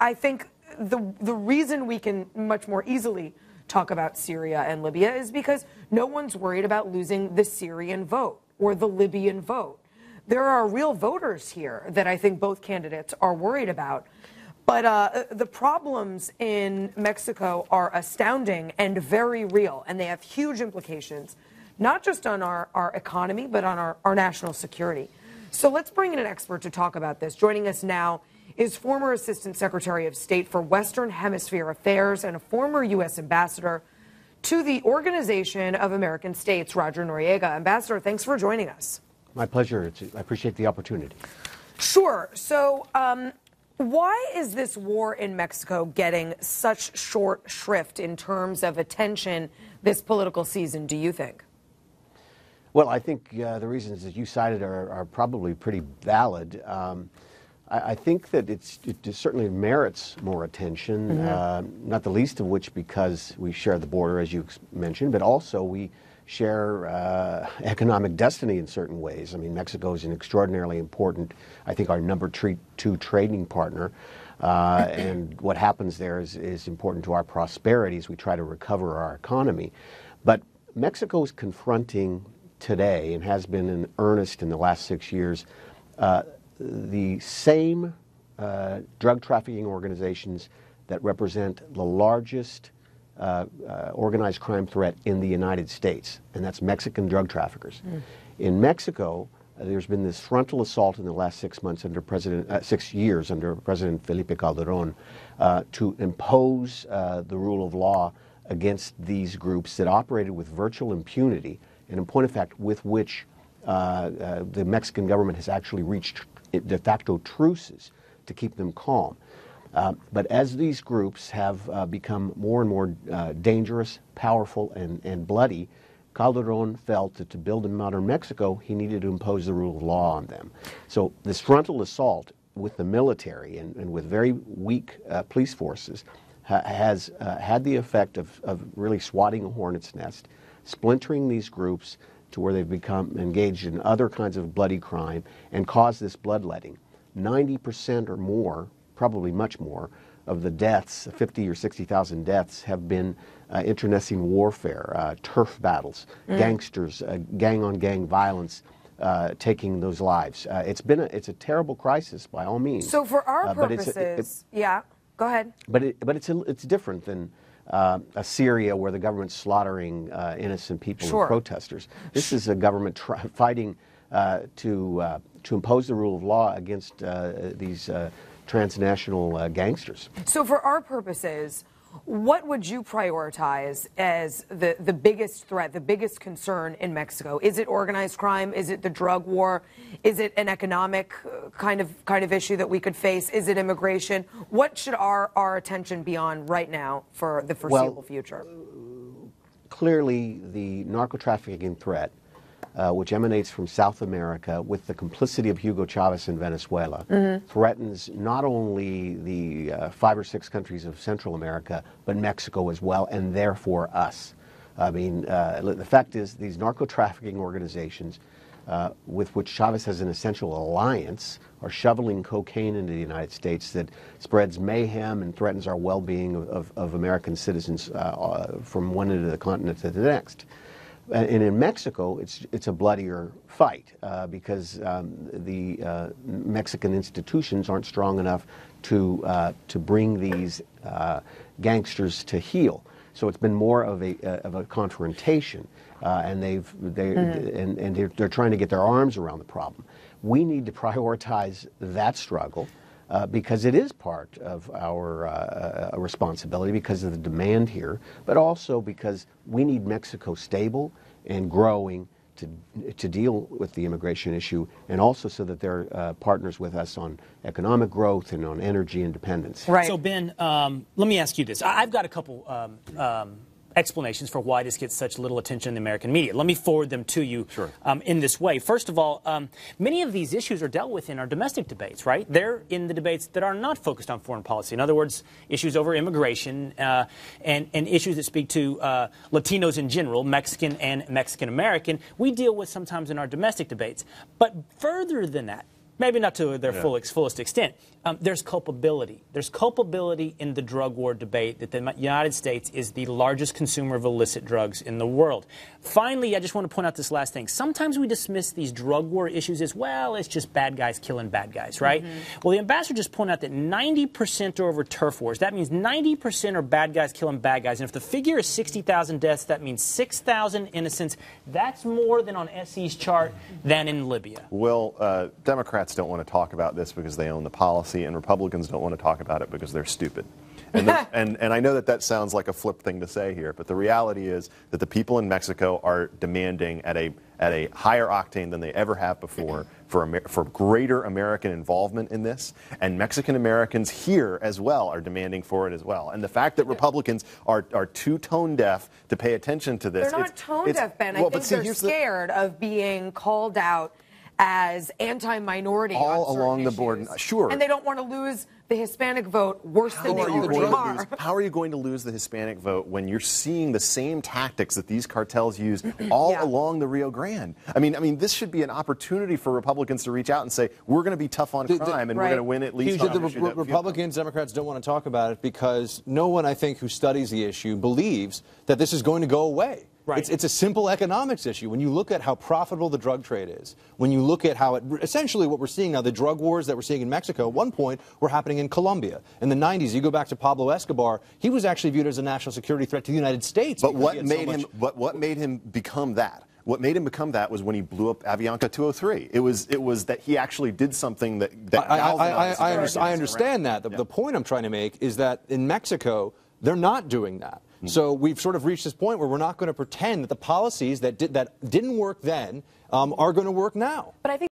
I think the reason we can much more easily talk about Syria and Libya is because no one's worried about losing the Syrian vote or the Libyan vote. There are real voters here that I think both candidates are worried about. But the problems in Mexico are astounding and very real, and they have huge implications, not just on our economy, but on our national security. So let's bring in an expert to talk about this. Joining us now is former Assistant Secretary of State for Western Hemisphere Affairs and a former U.S. ambassador to the Organization of American States, Roger Noriega. Ambassador, thanks for joining us. My pleasure. I appreciate the opportunity. Sure. So why is this war in Mexico getting such short shrift in terms of attention this political season, do you think? Well, I think the reasons that you cited are probably pretty valid. I think that it certainly merits more attention, not the least of which because we share the border, as you mentioned, but also we share economic destiny in certain ways. I mean, Mexico is an extraordinarily important, I think, our number two trading partner. And what happens there is important to our prosperity as we try to recover our economy. But Mexico is confronting today, and has been in earnest in the last 6 years, the same drug trafficking organizations that represent the largest organized crime threat in the United States, and that's Mexican drug traffickers. In Mexico, there's been this frontal assault in the last 6 months under 6 years under President Felipe Calderón to impose the rule of law against these groups that operated with virtual impunity, and in point of fact, with which the Mexican government has actually reached de facto truces to keep them calm. But as these groups have become more and more dangerous, powerful, and bloody, Calderón felt that to build a modern Mexico, he needed to impose the rule of law on them. So this frontal assault with the military and with very weak police forces has had the effect of really swatting a hornet's nest, splintering these groups to where they've become engaged in other kinds of bloody crime and caused this bloodletting. 90% or more, probably much more, of the deaths, 50 or 60,000 deaths, have been internecine warfare, turf battles, gangsters, gang-on-gang violence taking those lives. It's a terrible crisis by all means. So for our purposes, yeah, go ahead. But it's different than a Syria where the government's slaughtering innocent people and protesters. This is a government fighting to impose the rule of law against these transnational gangsters. So for our purposes, what would you prioritize as the biggest threat, the biggest concern in Mexico? Is it organized crime? Is it the drug war? Is it an economic kind of issue that we could face? Is it immigration? What should our attention be on right now for the foreseeable future? Clearly, the narco-trafficking threat, which emanates from South America with the complicity of Hugo Chavez in Venezuela, threatens not only the 5 or 6 countries of Central America, but Mexico as well, and therefore us. I mean, the fact is these narco-trafficking organizations with which Chavez has an essential alliance are shoveling cocaine into the United States that spreads mayhem and threatens our well-being of American citizens from one end of the continent to the next. And in Mexico, it's a bloodier fight because the Mexican institutions aren't strong enough to bring these gangsters to heel. So it's been more of a confrontation, and they're trying to get their arms around the problem. We need to prioritize that struggle because it is part of our responsibility because of the demand here, but also because we need Mexico stable and growing to deal with the immigration issue, and also so that they're partners with us on economic growth and on energy independence. Right. So, Ben, let me ask you this. I've got a couple explanations for why this gets such little attention in the American media. Let me forward them to you in this way. First of all, many of these issues are dealt with in our domestic debates, right? They're in the debates that are not focused on foreign policy. In other words, issues over immigration and issues that speak to Latinos in general, Mexican and Mexican-American, we deal with sometimes in our domestic debates. But further than that, maybe not to their fullest extent, There's culpability. There's culpability in the drug war debate that the United States is the largest consumer of illicit drugs in the world. Finally, I just want to point out this last thing. Sometimes we dismiss these drug war issues as, well, it's just bad guys killing bad guys, right? Well, the ambassador just pointed out that 90% are over turf wars. That means 90% are bad guys killing bad guys. And if the figure is 60,000 deaths, that means 6,000 innocents. That's more than on SE's chart than in Libya. Well, Democrats don't want to talk about this because they own the policy, and Republicans don't want to talk about it because they're stupid. And I know that sounds like a flip thing to say here, but the reality is that the people in Mexico are demanding at a higher octane than they ever have before for greater American involvement in this, and Mexican Americans here as well are demanding for it as well. And the fact that Republicans are too tone deaf to pay attention to this. They're not tone deaf, Ben. I think they're scared of being called out as anti-minority all along the board. Sure. And they don't want to lose the Hispanic vote worse than they already are. How are you going to lose the Hispanic vote when you're seeing the same tactics that these cartels use all along the Rio Grande? I mean, this should be an opportunity for Republicans to reach out and say, we're going to be tough on crime, and we're going to win at least. The Republicans, Democrats don't want to talk about it because no one, I think, who studies the issue believes that this is going to go away. Right. It's a simple economics issue. When you look at how profitable the drug trade is, when you look at how essentially what we're seeing now, the drug wars that we're seeing in Mexico, at one point were happening in Colombia. In the 90s, you go back to Pablo Escobar, he was actually viewed as a national security threat to the United States. But what made him become that? What made him become that was when he blew up Avianca 203. It was that he actually did something that I understand that. The point I'm trying to make is that in Mexico, they're not doing that. So we've sort of reached this point where we're not going to pretend that the policies that didn't work then are going to work now. But I think